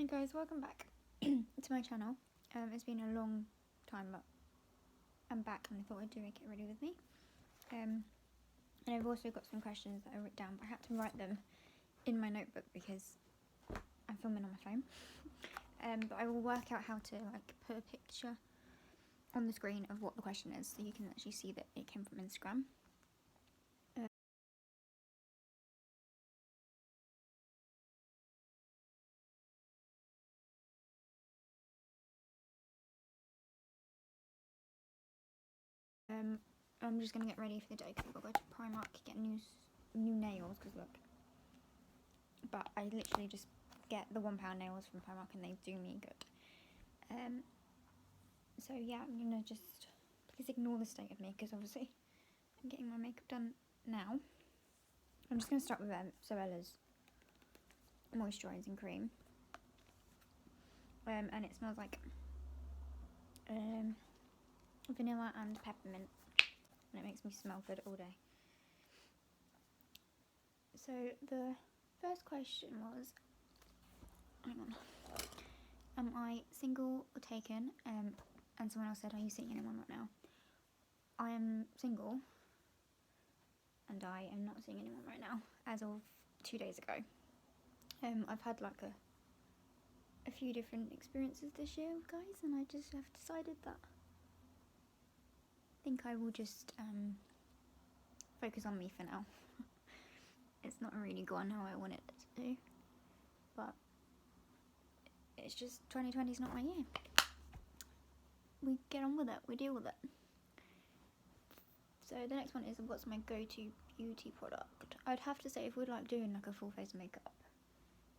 Hi guys, welcome back to my channel. It's been a long time, but I'm back and I thought I'd do a get ready with me. And I've also got some questions that I wrote down, but I had to write them in my notebook because I'm filming on my phone. But I will work out how to put a picture on the screen of what the question is, so you can actually see that it came from Instagram. I'm just gonna get ready for the day because I've got to go to Primark get new nails. Because look, but I literally just get the £1 nails from Primark and they do me good. So yeah, I'm gonna just please ignore the state of me because obviously I'm getting my makeup done now. I'm just gonna start with Zoella's moisturising cream, and it smells like vanilla and peppermint, and it makes me smell good all day. So the first question was, hang on, am I single or taken? And someone else said, are you seeing anyone right now? I am single, and I am not seeing anyone right now, as of 2 days ago. I've had a few different experiences this year, guys, and I just have decided that I think I will just focus on me for now. It's not really gone how I want it to do, but it's just 2020 is not my year. We get on with it, we deal with it. So the next one is, what's my go-to beauty product? I'd have to say, if we're doing a full face makeup,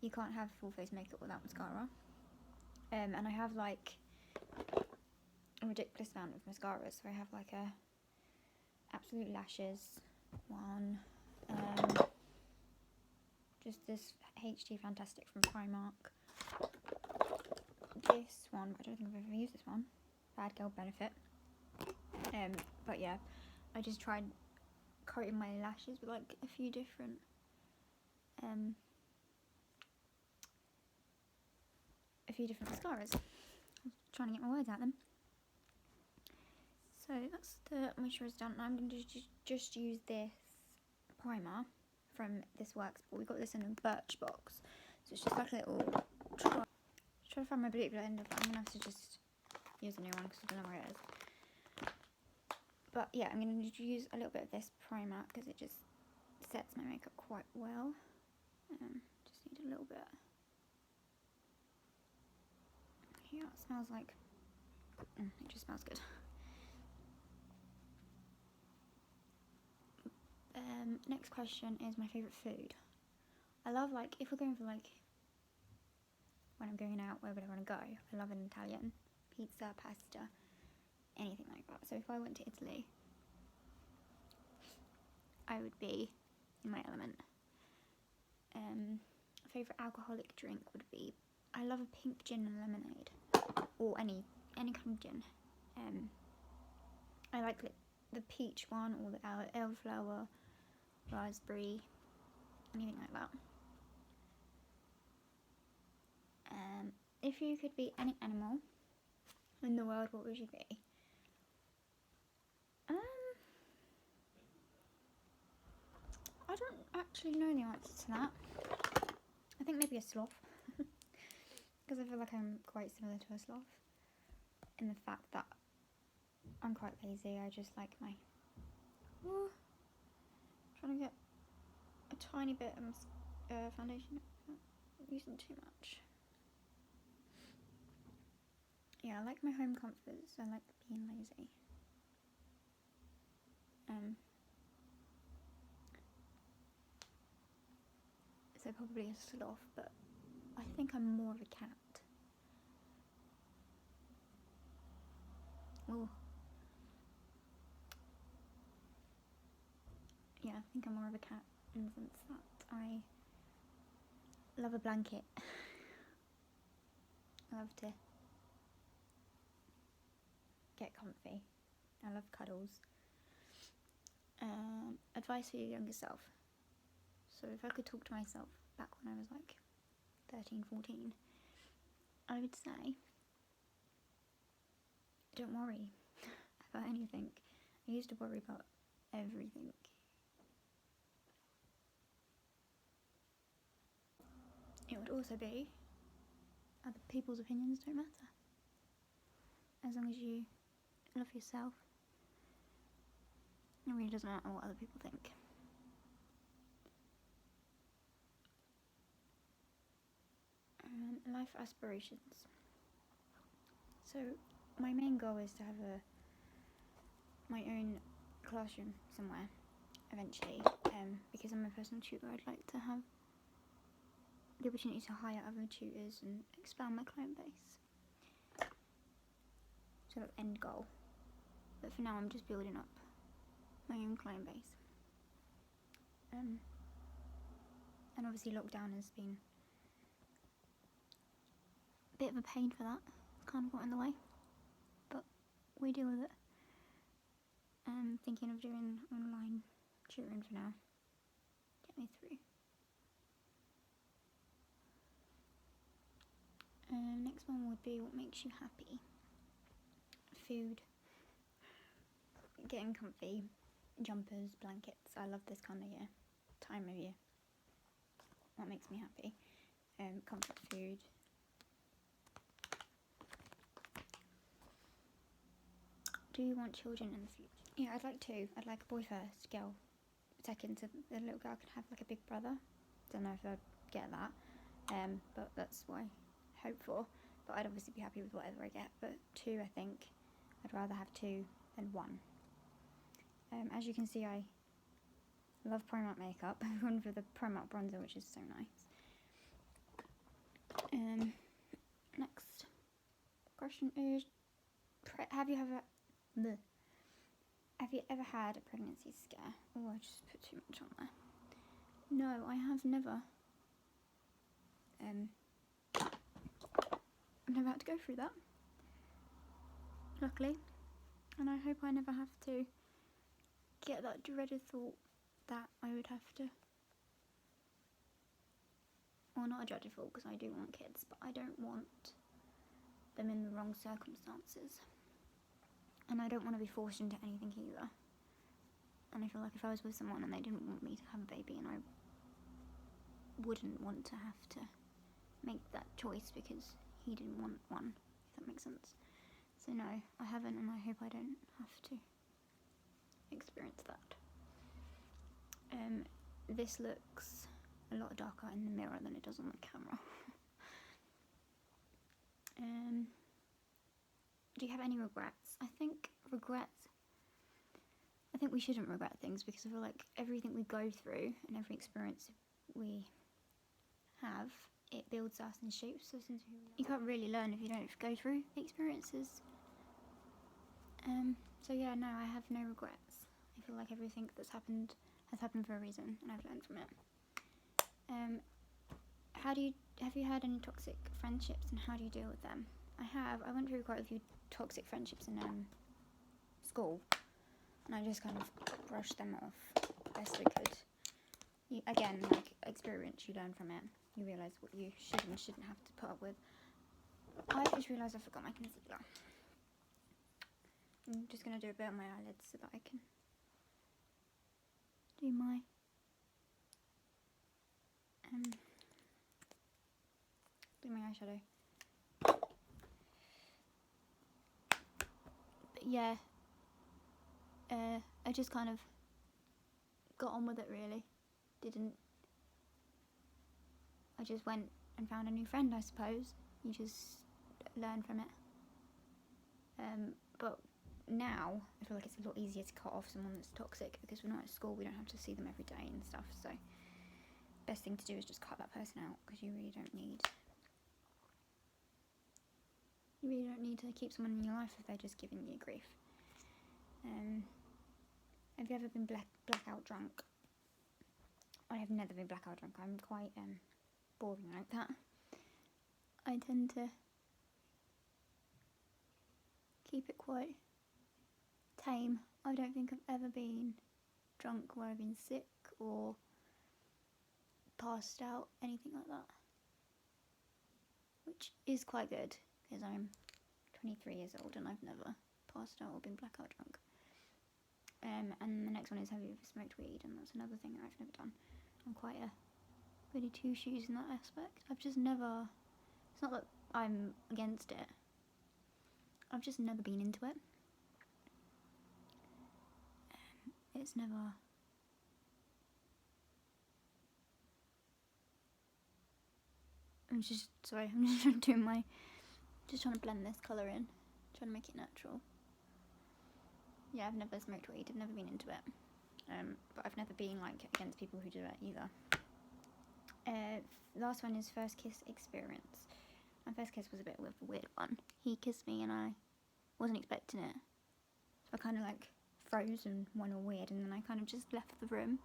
you can't have full face makeup without mascara. And I have a ridiculous amount of mascaras. So I have a Absolute Lashes one, just this HD Fantastic from Primark. This one, I don't think I've ever used this one, Bad Girl Benefit. But yeah, I just tried coating my lashes with a few different mascaras. I'm trying to get my words out them. So that's the moisturiser done. Now I'm going to just use this primer from This Works, but we got this in a birch box, so it's just a little try to find my blue blender, but I'm going to have to just use a new one because I don't know where it is. But yeah, I'm going to use a little bit of this primer because it just sets my makeup quite well. Just need a little bit. Here, it smells like, it just smells good. Next question is my favourite food. I love, if we're going for when I'm going out, where would I want to go? I love an Italian pizza, pasta, anything like that. So if I went to Italy, I would be in my element. Favourite alcoholic drink would be, I love a pink gin and lemonade, or any kind of gin. I like the peach one, or the elderflower, raspberry, anything like that. If you could be any animal in the world, what would you be? I don't actually know the answer to that. I think maybe a sloth, because I feel like I'm quite similar to a sloth in the fact that I'm quite lazy. I just like my trying to get a tiny bit of foundation, not using too much. Yeah, I like my home comforts. I like being lazy. So probably a sloth, but I think I'm more of a cat. Oh. Yeah, I think I'm more of a cat in the sense that I love a blanket. I love to get comfy. I love cuddles. Advice for your younger self. So if I could talk to myself back when I was 13, 14, I would say, don't worry about anything. I used to worry about everything. It would also be, other people's opinions don't matter. As long as you love yourself, it really doesn't matter what other people think. Life aspirations. So my main goal is to have my own classroom somewhere eventually, because I'm a personal tutor. I'd like to have the opportunity to hire other tutors and expand my client base. So that's end goal. But for now I'm just building up my own client base. And obviously lockdown has been a bit of a pain for that. It's kind of got in the way, but we deal with it. Thinking of doing online tutoring for now. Get me through. Next one would be what makes you happy. Food. Getting comfy. Jumpers, blankets. I love this kind of time of year. What makes me happy? Comfort food. Do you want children in the future? Yeah, I'd like two. I'd like a boy first, girl second, so the little girl can have like a big brother. Don't know if I'd get that, but that's what I hope for. But I'd obviously be happy with whatever I get. But two, I think I'd rather have two than one. As you can see, I love Primark makeup. I've gone for the Primark bronzer, which is so nice. Next question is, have you ever had a pregnancy scare? Oh, I just put too much on there. No, I have never. I've never had to go through that, luckily, and I hope I never have to get that dreaded thought that I would have to, well, not a dreaded thought because I do want kids, but I don't want them in the wrong circumstances, and I don't want to be forced into anything either. And I feel like if I was with someone and they didn't want me to have a baby, and I wouldn't want to have to make that choice because he didn't want one, if that makes sense. So no, I haven't, and I hope I don't have to experience that. This looks a lot darker in the mirror than it does on the camera. Do you have any regrets? I think we shouldn't regret things, because I feel like everything we go through and every experience we have, it builds us and shapes us into who we are. You can't really learn if you don't go through the experiences. So yeah, no, I have no regrets. I feel like everything that's happened has happened for a reason, and I've learned from it. Have you had any toxic friendships, and how do you deal with them? I have. I went through quite a few toxic friendships in school, and I just kind of brushed them off best I could. Again, like experience, you learn from it. You realise what you should and shouldn't have to put up with. I just realised I forgot my concealer. I'm just going to do a bit on my eyelids so that I can do my eyeshadow. But yeah, I just kind of got on with it, really. I just went and found a new friend, I suppose. You just learn from it. But now I feel like it's a lot easier to cut off someone that's toxic, because we're not at school, we don't have to see them every day and stuff. So best thing to do is just cut that person out, because you really don't need to keep someone in your life if they're just giving you grief. Have you ever been blackout drunk? I have never been blackout drunk. I'm quite boring like that. I tend to keep it quite tame. I don't think I've ever been drunk where I've been sick or passed out, anything like that. which is quite good because I'm 23 years old and I've never passed out or been blackout drunk. And the next one is, have you ever smoked weed? And that's another thing that I've never done. I'm quite a goody two shoes in that aspect. I've just never, it's not that I'm against it, I've just never been into it. It's never, I'm just doing my, just trying to blend this colour in, trying to make it natural. Yeah, I've never smoked weed, I've never been into it, but I've never been like against people who do it either. Last one is first kiss experience. My first kiss was a bit of a weird one. He kissed me and I wasn't expecting it, so I kind of like froze and went all weird, and then I kind of just left the room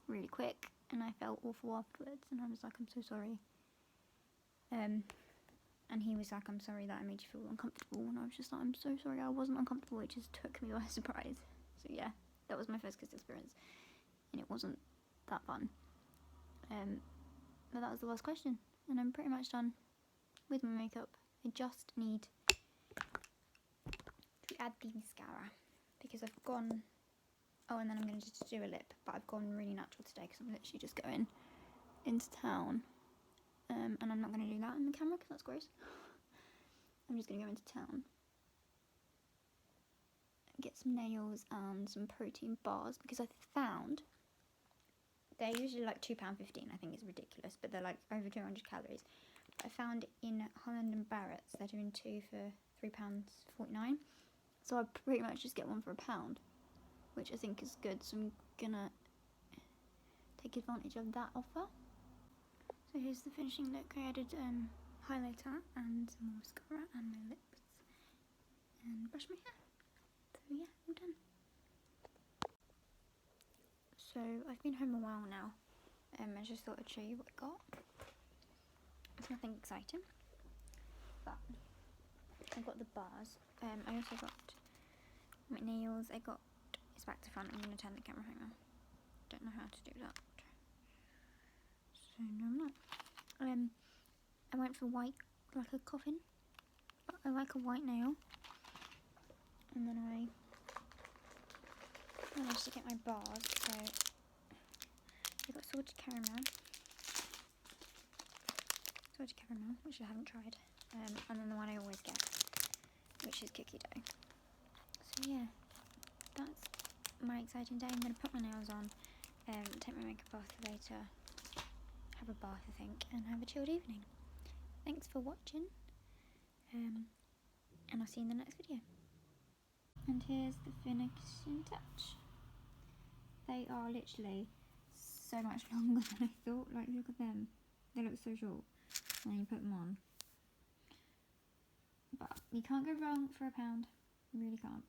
really quick, and I felt awful afterwards, and I was like, I'm so sorry. And he was like, I'm sorry that I made you feel uncomfortable, and I was just like, I'm so sorry, I wasn't uncomfortable, it just took me by surprise. So yeah, that was my first kiss experience, and it wasn't that fun. But that was the last question, and I'm pretty much done with my makeup. I just need to add the mascara, because I've gone, oh, and then I'm going to just do a lip, but I've gone really natural today, because I'm literally just going into town. And I'm not going to do that in the camera because that's gross. I'm just going to go into town, get some nails and some protein bars, because I found they're usually like £2.15. I think it's ridiculous, but they're like over 200 calories. I found in Holland and Barrett's they're doing 2 for £3.49. So I pretty much just get one for £1, which I think is good. So I'm gonna take advantage of that offer. So here's the finishing look. I added highlighter and some mascara and my lips and brush my hair. So yeah, all done. So I've been home a while now. I just thought I'd show you what I got. It's nothing exciting, but I got the bars. I also got my nails. It's back to front. I'm going to turn the camera, hang on. Don't know how to do that. So no, I'm not. I went for white, like a coffin. I like a white nail. And then I managed to get my bars. So I got salted caramel, which I haven't tried. And then the one I always get, which is cookie dough. So yeah, that's my exciting day. I'm going to put my nails on, take my makeup off later, have a bath I think, and have a chilled evening. Thanks for watching, and I'll see you in the next video. And here's the finishing touch. They are literally so much longer than I thought. Like, look at them, they look so short when you put them on. But you can't go wrong for £1, you really can't.